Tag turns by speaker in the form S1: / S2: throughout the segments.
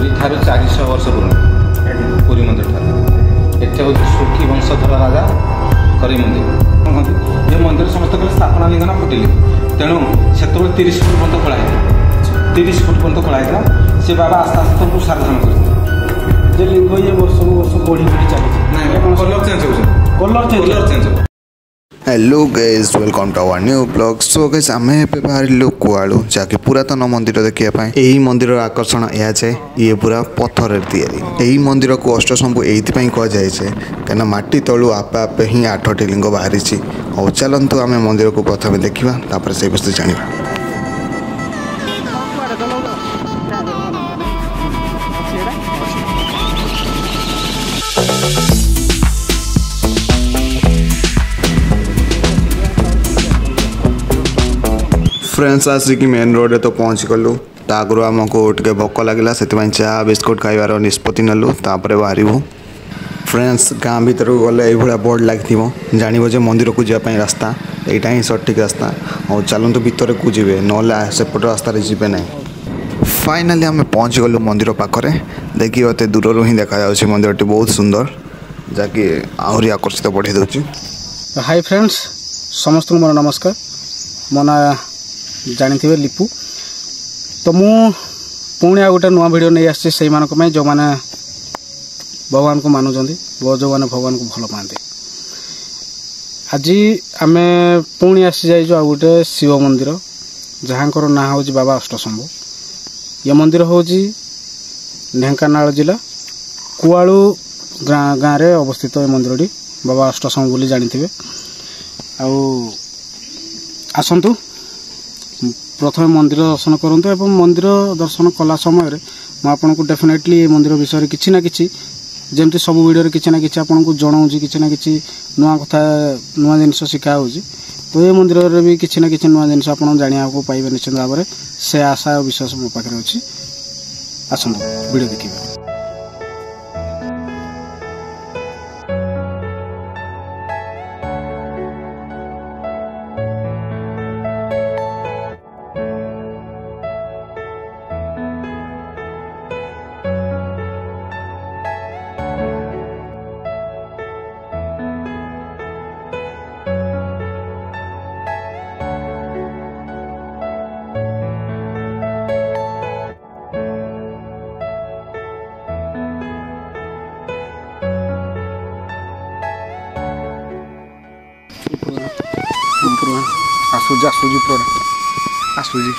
S1: पुरी ठार 400 वर्ष पुराना पुरी मंदिर ठार एटे हूँ सुखी वंशधर राजा करी मंदिर ये मंदिर समस्त कले स्थापना लिंगना फुटिले तेणु से 30 फुट पर्यंत खोलाई 30 फुट पर्यंत खोलाई से बाबा आस्ते आस्ते तुमको सार्वजन कर लिंग ये वर्ष वर्ष बढ़ी बढ़ी चली कलर चेंज हो कलर चेंज हो।
S2: Hello guys welcome to our new blog. So guys आमे पे बाहर कुआलू जाके पुरातन मंदिर देखा यही मंदिर आकर्षण यह ये पूरा पत्थर तैयारी यही मंदिर को अष्टशंभु ये कहुए कहीं माटी तलू आपे आपे ही 8टी लिंग बाहरी और चलतु आम मंदिर को प्रथम देखा से विषय जाना। फ्रेंड्स आसिक मेन रोड तो पहुँच गलु आगु आमको टे भोक लगे से चा बिस्कुट खाइबार निष्पत्ति नेलु बाहर। फ्रेंड्स गाँ भीतर गले ये बोर्ड लगी जानव जे मंदिर को जावाई रास्ता यहाँ ही सठिक रास्ता और चलतु भितर को जी ना सेपट रास्ता जी ना। फाइनाली आम पहुँच गलु मंदिर पाखे देखिए मत दूर ही देखा मंदिर टी बहुत सुंदर जहाँकि आहरी आकर्षित बढ़े दूसरी।
S3: हाय फ्रेंड्स समस्त को मोर नमस्कार मो ना जानी थे लिपू तो मु पुणी आ गोटे नुआ वीडियो नहीं आसी से जो मैंने भगवान को मानुंट जो मैंने भगवान को भल पाते आज आम पुणी आसी जाइए आ गोटे शिव मंदिर जहाँ ना हूँ बाबा अष्टशंभु ये मंदिर हूँ ढेंकानाल जिला कुआलू गाँव रे अवस्थित ये मंदिर बाबा अष्टशंभु बोली जानी थे आसतु प्रथम मंदिर दर्शन करूँ एवं मंदिर दर्शन कला समय मुझे डेफिनेटली मंदिर विषय किसी ना कि जमती सब वीडियो किसी ना कि आपको जनाऊँ किसी ना कि नुआ कथा नुआ जिन शिखा हो तो ये मंदिर भी किसी ना कि नुआ जिन आप जाना पाइबे निश्चित भाव में से आशा और विश्वास मो पाखे अच्छी आसतु वीडियो देखिए। आसूजी आसूजी आसूजी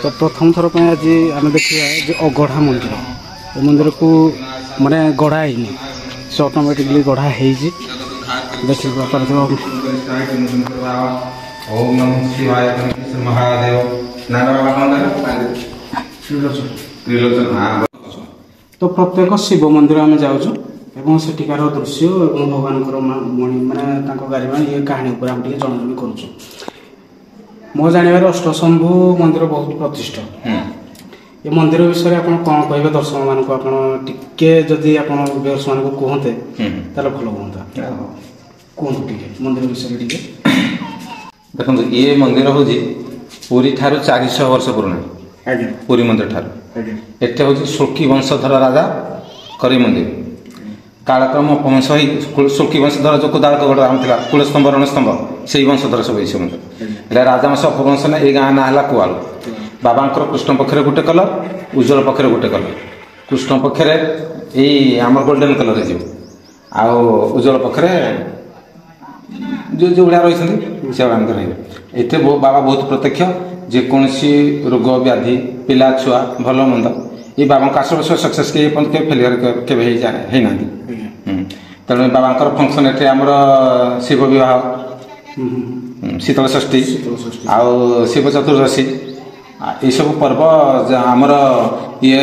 S3: तो प्रथम थर आज आम देखा जो अगढ़ा मंदिर ये मंदिर को माने गढ़ा है से ऑटोमेटिकली गढ़ा है देखिए तो प्रत्येक शिव मंदिर आम जाऊँ सेठिकार दृश्य और भगवान मणि मानने गारिमा ये कहानी उपर आम जनाजनी करुँ मो जानवर अष्टशंभु मंदिर बहुत प्रतिष्ठा ये मंदिर विषय आप कौन कहे दर्शक मान टे जदि आप व्यूअर्स मान कहते भल हाँ कहते मंदिर विषय टे
S1: देखो ये मंदिर हूँ पुरी ठार 400 वर्ष पुराना पुरी मंदिर ठार एटे हूँ सुखी वंशधर राजा करी मंदिर कालक्रम अपवंश सुखी वंशधर जो कुदालगढ़ राम था कुलस्तंभ रणस्तंभ से वंशधर सब ये मंदिर राजवंश अपवंश ने ये गाँ ना है कुआलू बाबा कृष्ण पक्षर गोटे कलर उज्जवल पक्षर गोटे कलर कृष्ण पक्षर यमर गोल्डेन कलर जो उज्जवल पक्षर जो भाया रही से ये बाबा बहुत प्रत्यक्ष जेकोसी रोग व्याधि पिला छुआ भल मंद ये बाबा आश्रम सक्सेस के फेलियर के तेणु बाबा फंक्शन ये आमर शिव विवाह शीतल षष्ठी आउ शिव चतुर्दशी ये सब पर्व आमर ये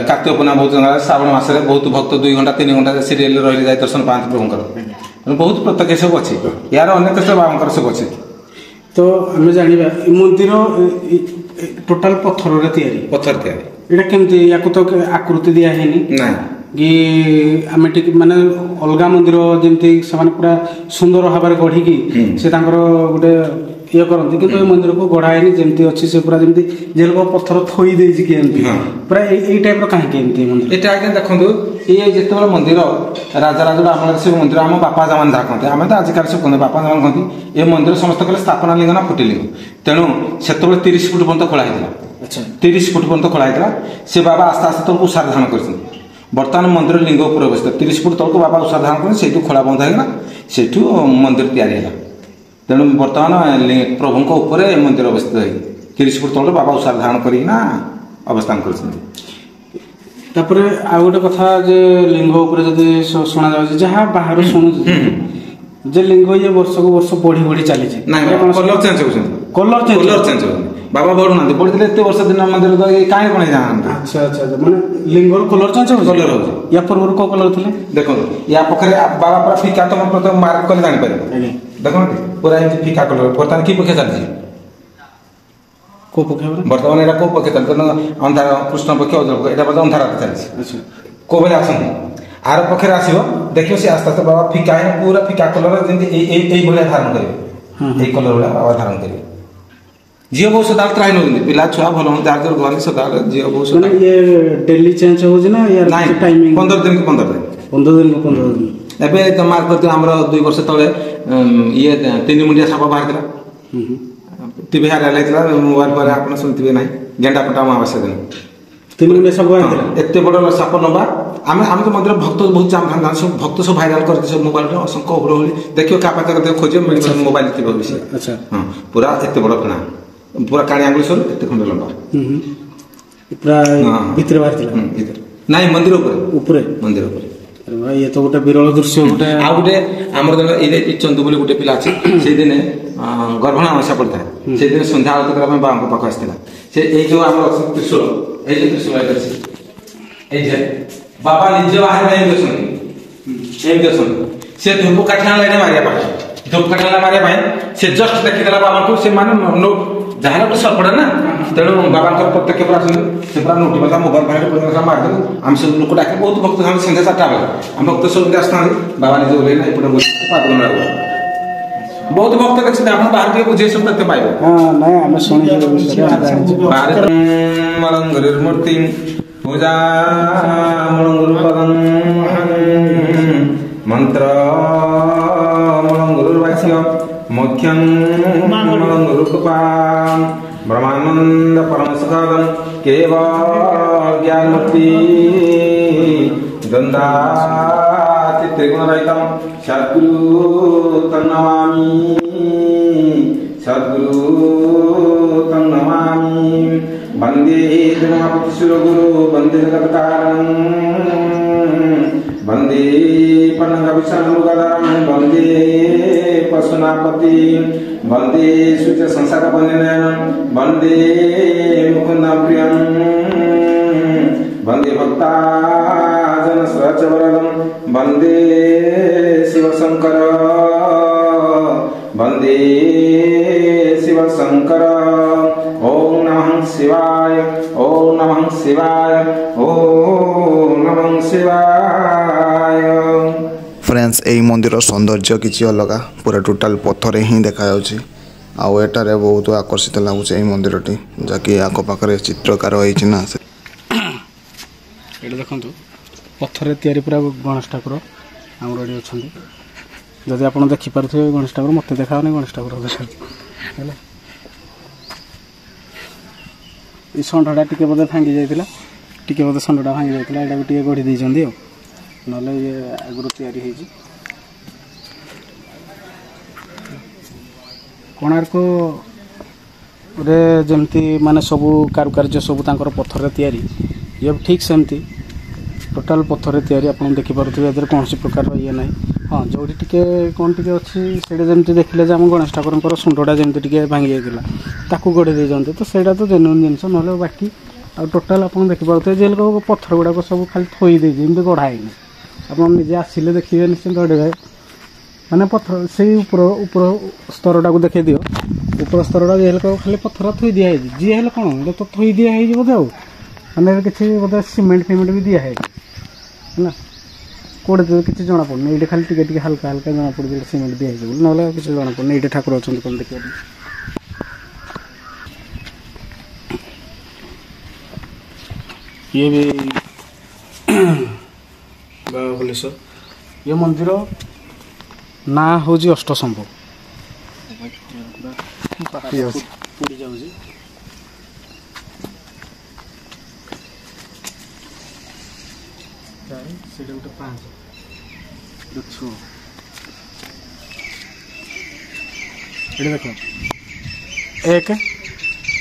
S1: कार्तिक पूर्णिमा बहुत श्रावण मसरे बहुत भक्त 2 घंटा 3 घंटा सीरियल रही जाए दर्शन पाते प्रभुंर बहुत प्रत्यक्ष सब अच्छी यार अनेक बाबा सब अच्छी।
S3: तो आम जाना मंदिर टोटाल पत्थर तैयारी
S1: पत्थर तैयारी
S3: यहाँ केमती या तो आकृति दिया है
S1: ना
S3: कि आम टिके माने अलग मंदिर जमी से पूरा सुंदर भाव में गढ़ी से गोटे ये करती कि मंदिर को गढ़ाएनि जमी अच्छी से पूरा जमी जेल को पत्थर थोई देती पूरा यही टाइप कहीं मंदिर
S1: ये आज्ञा देखो ये जिते मंदिर राजा राजा आम से मंदिर आम बापा जमान जहाँ कहते आम तो आजिकल सब कहते बापा जमान कहते ये मंदिर समस्त कहले स्थापना लिंग ना फुटिलिंग तेणु से 30 फुट पर्यटन खोला
S3: अच्छा
S1: 30 फुट पर्यटन खोला से बाबा आस्ते आस्ते तौक उषार धारण कर बर्तमान मंदिर लिंग उपर अवस्थित 30 फुट तौक बाबा उषार धारण कर खोला बंद होगा से मंदिर तैयारी तेणु बर्तमान प्रभु उपर मंदिर अवस्थित है 30 फुट तौक बाबा उषार धारण करना अवस्थान कर
S3: तापर आ गोटे कथा जे लिंग ऊपर जदि शुणा जाଉଛି ଯାହା ବାହାରୁ ଶୁଣୁଛି जे लिंग ये वर्ष को वर्ष बढ़ी बढ़ी चली
S1: कलर चेंज होउछन
S3: कलर
S1: चेंज बाबा बढ़ु ना बढ़िले एते वर्ष दिन मंदिर तो काहे कोन जान
S3: अच्छा अच्छा माने लिंग रो कलर चेंज हो कलर हो या पूर्व को कलर थिले
S1: देखो या पोखरे बाबा पूरा फीका तुम प्रथम मार्क कर जानि पारे देखो पूरा एंती फीका कलर वर्तमान की पखे चलछि
S3: को पखे
S1: वर्तमान एरा को पखे चलछि अंधार कृष्ण पक्ष अजर एटा बज अंधार चलछि
S3: अच्छा
S1: को बेले आसन आर पखे आसीबो देखियो से आस्ते आस्ते बाबा फीका है पूरा फीका कलर जेंति एई भले धारण करिवे एई कलर वाला बाबा धारण करिवे जियो बहुत सदा ट्राई न पिला छुआ भल हम जार जर घर सदा जियो बहुत
S3: माने ये डेली चेंज हो जे ना यार टाइमिंग
S1: 15 दिन को 15 दिन
S3: 15 दिन
S1: एबे तो मार्क करते हमरो 2 वर्ष तळे ये 3 मुंडिया साप बाहर दिला टीवी हार लाइतला मोबाइल पर आपण सुनथिबे नाही गेंडा पटा अमावास्या दिन
S3: 3 मुंडिया साप बाहर दिला
S1: एते बड़ साप नबा आम तो मंदिर भक्त बहुत जाम सब भक्त सब भाइराल करते सब मोबाइल रे असंख्य उपरोली देखियो का पाके खोजे मोबाइल थे विषय
S3: अच्छा
S1: हां पूरा एते बड़ फना पूरा काणी आंगुल सर एते खंड लंबा
S3: पूरा भीतर बाहर दिला
S1: भीतर नहीं मंदिर ऊपर मंदिर ऊपर
S3: अरे भाई ये तो गोटे विरल दृश्य गोटे
S1: आ गोटे हमर जन ए चंदू बोली गोटे पिला अछि से दिन गर्भणा अमावस्या पड़ता है से दिन संध्या आरती करा में बाबा पाख आस्थिला से ए जो हमर त्रिशूल ए जे त्रिशूल अछि ए जे बाबा निज बाहर में देसन से धूप काठा लाइन मारिया पाए धूप काठा मारिया पाए से जस्ट देखिदेला बाबा को से माने जहाँ गोटे सर्पड़ा ना तेणु बाबा प्रत्यक्ष पूरा से पूरा नोटी बता मोबाइल बाहर मारदेलु आम सब लोक डाक बहुत भक्त हम संध्या 7टा बेला आम भक्त सब आसता बाबा निजे ओले ना एपटे पागल मार बहुत भक्त देखते आप बाहर के बुझे सब देखते पाइबो
S3: हां नहीं हम सुनी
S1: बाहर मलंगुर मूर्ति पूजा मलंगुर पदं मंत्र मलंगुर वाक्य मुख्यं मलंगुर कृपा ब्रह्मानंद परम सुखदं केवल ज्ञानमूर्ति द्वंद्वातीत त्रिगुणरहितं सद्गुरु तन्नमामि वंदे जगन्नाथगुरु वंदे जगत्कारणं वंदे पन्नगविष्णुगदारं वंदे पशुनापति वंदे शुच संसार वंदनयनं वंदे मुकुन्दं प्रियं वंदे भक्ताजन सहचवरदं वंदे शिवशंकर वंदे शिवशंकर ओम नमः शिवाय ओम नमः शिवाय ओम नमः शिवाय।
S2: फ्रेंड्स यही मंदिर सौंदर्य किसी अलग पूरा टोटाल पत्थर ही देखा आउ एटारे बहुत आकर्षित लगुच मंदिर टी जहाँकि आखपाखे चित्रकार होना
S3: देखो पत्थर तैयारी पूरा गणेश ठाकुर आमर ये अच्छा जदि आप देखिपे गणेश ठाकुर मत देखा गणेश ठाकुर देखा ये षंढटा टी बोधे भांगी जाता टी बोधे षंढटा भांगी जाता यहाँ भी गढ़ी देती ना ये आगुरी तैयारी होगी कोणार्क रे जमती माने सबू कारुकार्य सबू तांकर पत्थर तैयारी ये ठीक सेमती टोटाल पत्थर तैयारी आप देखिपे ए कौन प्रकार ये ना हाँ जो टे कौन टे अच्छी से जमी देखिले आम गणेश ठाकुर शुंडा जमी टे भांगी जाता गढ़ी दे तो सहीटा तो जेन्युइन जिनस ना बाकी आ टोटाल आप देखिपे जेल पत्थर गुड़ाक सब खाली थोई देती गढ़ाई आप निजे आसिले देखिए निश्चिंत भाई माने पत्थर से ऊपर स्तरटा को देखी दियो ऊपर स्तरटा जेल खाली पत्थर थोई दिखाई जी है कौन तो थोई दिखाई बोधे मैंने किसी बोधे सीमेंट फिमेंट भी दिखाई ହେଲା କୋଉଠି ତ କିଛି ଜଣା ପଡୁନି ଏଇଠି ଖାଲି ଟିକେ ଟିକେ ହାଲକା ହାଲକା ଜଣା ପଡୁଛି ଏଇଠି ସିମେଣ୍ଟ ଦିଆ ହେଇଛି ବୋଲି ନହେଲେ ଆଉ କିଛି ଜଣା ପଡୁନି ଏଇଠି ଠାକୁର ଅଛନ୍ତି କଣ ଦେଖିବା ପାଇଁ। ଇଏ ବି ବାହୁଲେଶ୍ୱର ଇଏ ମନ୍ଦିର ନାଁ ହେଉଛି ଅଷ୍ଟଶମ୍ଭୁ ପୁରୀ ଯାଉଛି ସେଇଟା ଗୋଟେ 5 ଛଅ ଏଇଟା ଦେଖ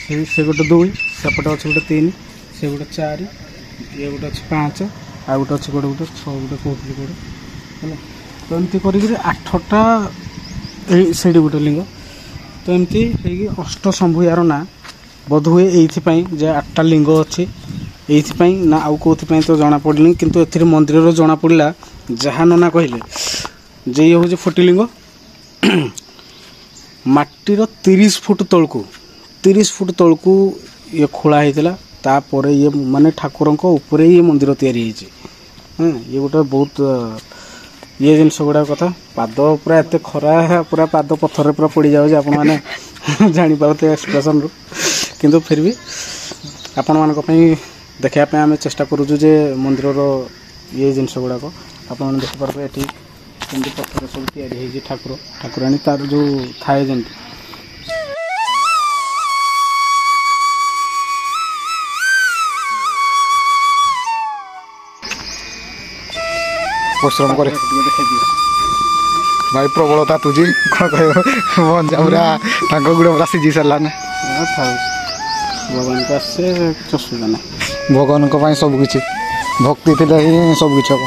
S3: 1 ସେ ଗୋଟେ 2 ସେପଟେ ଅଛି ଗୋଟେ 3 ସେ ଗୋଟେ 4 ଇଏ ଗୋଟେ ଅଛି 5 ଆଉ ଗୋଟେ ଅଛି ଗୋଟେ 6 ଗୋଟେ କହୁଥିଲି ଗୋଟେ ହେଲା ତ ଏମିତି କରିକିରି 8ଟା ସେଇଠି ଗୋଟେ ଲିଙ୍ଗ ତ ଏମିତି ହେଇକି ଅଷ୍ଟଶମ୍ଭୁ ୟାର ନାଁ ବୋଧହୁଏ ଏଇଥିପାଇଁ ଯେ 8ଟା ଲିଙ୍ଗ ଅଛି ଏଇଥିପାଇଁ ନା ଆଉ କେଉଁଥିପାଇଁ ତ ଜଣାପଡ଼ିନି କିନ୍ତୁ ଏଥିରେ ମନ୍ଦିରର ଜଣାପଡ଼ିଲା ଯାହା ନନା କହିଲେ ଯେ ଇଏ ହେଉଛି ଫୁଟିଲିଙ୍ଗ ମାଟିର 30 ଫୁଟ ତଳକୁ ଇଏ ଖୋଳା ହେଇଥିଲା ତାପରେ ଇଏ ମାନେ ଠାକୁରଙ୍କ ଉପରେ ଇଏ ମନ୍ଦିର ତିଆରି ହେଇଛି ଇଏ ଗୋଟେ ବହୁତ ଇଏ ଜିନିଷ ଗୁଡ଼ାକ କଥା ପାଦ ପୁରା ଏତେ ଖରା ପୁରା ପାଦ ପଥରରେ ପୁରା ପଡ଼ିଯାଉଛି ଆପଣମାନେ ଜାଣିପାରୁଥିବେ ଏକ୍ସପ୍ରେସନରୁ କିନ୍ତୁ ଫିର୍ ବି ଆପଣମାନଙ୍କ ପାଇଁ ଦେଖିବା ପାଇଁ ଆମେ ଚେଷ୍ଟା କରୁଛୁ ଯେ ମନ୍ଦିରର ଇଏ ଜିନିଷ ଗୁଡ଼ାକ ଆପଣମାନେ ଦେଖିପାରୁଥିବେ ଏଠି କେମିତି ପଥର ସବୁ ତିଆରି ହେଇଛି ଠାକୁରାଣୀ ତାର ଯେଉଁ ଥାଏ ଯେମିତି
S2: ପରିଶ୍ରମ କରେ ଭାଇ ପ୍ରବଳ ତାତୁଛି କ'ଣ କହିବ ମଞ୍ଜା ପୁରା ତାଙ୍କ ଗୁଡ଼ ପୁରା ସିଝି ସାରିଲା ନା
S3: ଭଗବାନଙ୍କୁ ଆସିছে କିଛି ଅସୁବିଧା ନାହିଁ
S2: ଭଗବାନଙ୍କ ପାଇଁ ସବୁକିଛି ଭକ୍ତି ଥିଲେ ହିଁ ସବୁକିଛି ହବ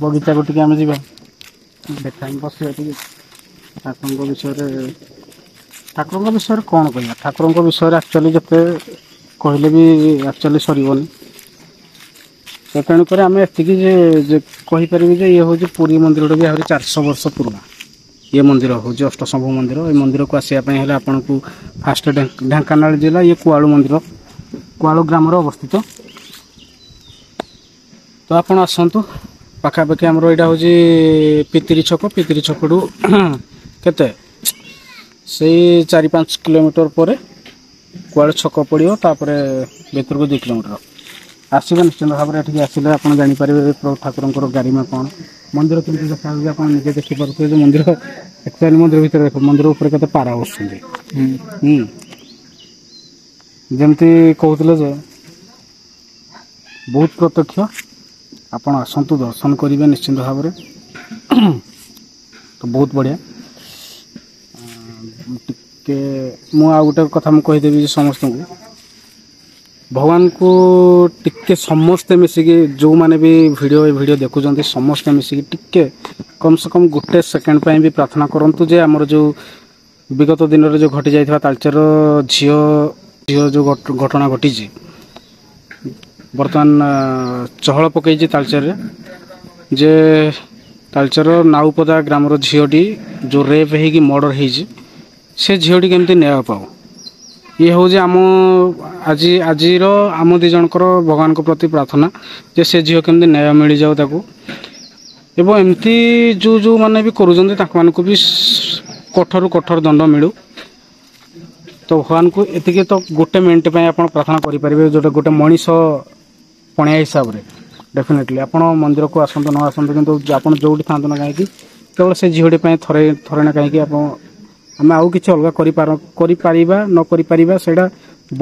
S3: ବଗିଚାକୁ ଟିକେ ଆମେ ଯିବା ଦେଖାଇ ବସିବା ଟିକେ ଠାକୁରଙ୍କ ବିଷୟରେ କ'ଣ କହିବା ଠାକୁରଙ୍କ ବିଷୟରେ ଆକ୍ଚୁଆଲି ଯେତେ କହିଲେ ବି ଆକ୍ଚୁଆଲି ସରିବନି ତ ତେଣୁକରି ଆମେ ଏତିକି ଯେ କହିପାରିବି ଯେ ଇଏ ହେଉଛି ପୁରୀ ମନ୍ଦିରଟା ବି ଆହୁରି 400 ବର୍ଷ ପୁରୁଣା ଇଏ ମନ୍ଦିର ହେଉଛି ଅଷ୍ଟଶମ୍ଭୁ ମନ୍ଦିର ଏ ମନ୍ଦିରକୁ ଆସିବା ପାଇଁ ହେଲେ ଆପଣଙ୍କୁ ଫାଷ୍ଟ ଢେଙ୍କାନାଳ ଜିଲ୍ଲା ଇଏ କୁଆଳୁ ମନ୍ଦିର କୁଆଳୁ ଗ୍ରାମରେ ଅବସ୍ଥିତ ତ ଆପଣ ଆସନ୍ତୁ ପାଖାପାଖି ଆମର ଏଇଟା ହେଉଛି ପିତିରି ଛକରୁ କେତେ ସେଇ 4-5 କିଲୋମିଟର ପରେ କୁଆଡ଼େ ଛକ ପଡ଼ିବ ତାପରେ ଭିତରକୁ 2 କିଲୋମିଟର ଆସିବେ ନିଶ୍ଚିନ୍ତ ଭାବରେ ଏଠିକି ଆସିଲେ ଆପଣ ଜାଣିପାରିବେ ଠାକୁରଙ୍କର ଗାରିମା କ'ଣ ମନ୍ଦିର କେମିତି ଦେଖାଯାଉଛି ଆପଣ ନିଜେ ଦେଖିପାରୁଥିବେ ଯେ ମନ୍ଦିର ଆକ୍ଚୁଆଲି ମନ୍ଦିର ଭିତରେ ଦେଖ ମନ୍ଦିର ଉପରେ କେତେ ପାରା ବସୁଛନ୍ତି ଯେମିତି କହୁଥିଲେ ଯେ ବହୁତ ପ୍ରତ୍ୟକ୍ଷ ଆପଣ ଆସନ୍ତୁ ଦର୍ଶନ କରିବେ ନିଶ୍ଚିନ୍ତ ଭାବରେ ତ ବହୁତ ବଢ଼ିଆ ଟିକେ ମୁଁ ଆଉ ଗୋଟେ କଥା ମୁଁ କହିଦେବି ଯେ ସମସ୍ତଙ୍କୁ ଭଗବାନଙ୍କୁ ଟିକେ ସମସ୍ତେ ମିଶିକି ଯେଉଁମାନେ ବି ଭିଡ଼ିଓ ଦେଖୁଛନ୍ତି ସମସ୍ତେ ମିଶିକି ଟିକେ କମ୍ ସେ କମ୍ 1 ସେକେଣ୍ଡ ପାଇଁ ବି ପ୍ରାର୍ଥନା କରନ୍ତୁ ଯେ ଆମର ଯେଉଁ ବିଗତ ଦିନରେ ଯେଉଁ ଘଟି ଯାଇଥିବା ତାଳଚେର ଝିଅ ଯେଉଁ ଘଟଣା ଘଟିଛି ବର୍ତ୍ତମାନ ଚହଳ ପକାଇଛି ତାଳଚେରରେ ଯେ ତାଳଚେର ନାଉପଦା ଗ୍ରାମର ଝିଅଟି ଯେଉଁ ରେପ୍ ହେଇକି ମର୍ଡ଼ର ହେଇଛି ସେ ଝିଅଟି କେମିତି ନ୍ୟାୟ ପାଉ ଇଏ ହେଉଛି ଆଜିର ଆମ 2 ଜଣଙ୍କର ଭଗବାନଙ୍କ ପ୍ରତି ପ୍ରାର୍ଥନା ଯେ ସେ ଝିଅ କେମିତି ନ୍ୟାୟ ମିଳିଯାଉ ତାକୁ ଏବଂ ଏମିତି ଯେଉଁମାନେ ବି କରୁଛନ୍ତି ତାଙ୍କମାନଙ୍କୁ ବି କଠୋର ଦଣ୍ଡ ମିଳୁ ତ ଭଗବାନଙ୍କୁ ଏତିକି ତ 1 ମିନିଟ୍ ପାଇଁ ଆପଣ ପ୍ରାର୍ଥନା କରିପାରିବେ ଯେଉଁଟା ଗୋଟେ ମଣିଷ ପଣିଆ ହିସାବରେ ଡେଫିନେଟଲି ଆପଣ ମନ୍ଦିରକୁ ଆସନ୍ତୁ ନ ଆସନ୍ତୁ କିନ୍ତୁ ଆପଣ ଯେଉଁଠି ଥାଆନ୍ତୁ ନା କାହିଁକି କେବଳ ସେ ଝିଅଟି ପାଇଁ ଥରେ ନା କାହିଁକି ଆମେ ଆଉ କିଛି ଅଲଗା କରିପାରିବା ନ କରିପାରିବା ସେଇଟା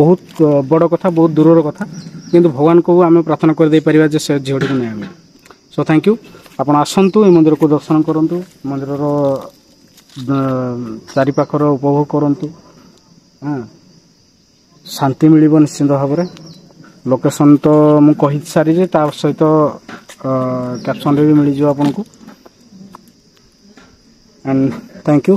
S3: ବହୁତ ବଡ଼ କଥା ବହୁତ ଦୂରର କଥା କିନ୍ତୁ ଭଗବାନଙ୍କୁ ଆମେ ପ୍ରାର୍ଥନା କରିଦେଇପାରିବା ଯେ ସେ ଝିଅଟିକୁ ନ୍ୟାୟ ମିଳେ ସୋ ଥ୍ୟାଙ୍କ ୟୁ ଆପଣ ଆସନ୍ତୁ ଏ ମନ୍ଦିରକୁ ଦର୍ଶନ କରନ୍ତୁ ମନ୍ଦିରର ଚାରିପାଖର ଉପଭୋଗ କରନ୍ତୁ ଶାନ୍ତି ମିଳିବ ନିଶ୍ଚିନ୍ତ ଭାବରେ ଲୋକେସନ୍ ତ ମୁଁ କହିସାରିଛି ତା ସହିତ କ୍ୟାପସନ୍ରେ ବି ମିଳିଯିବ ଆପଣଙ୍କୁ ଆଣ୍ଡ ଥ୍ୟାଙ୍କ ୟୁ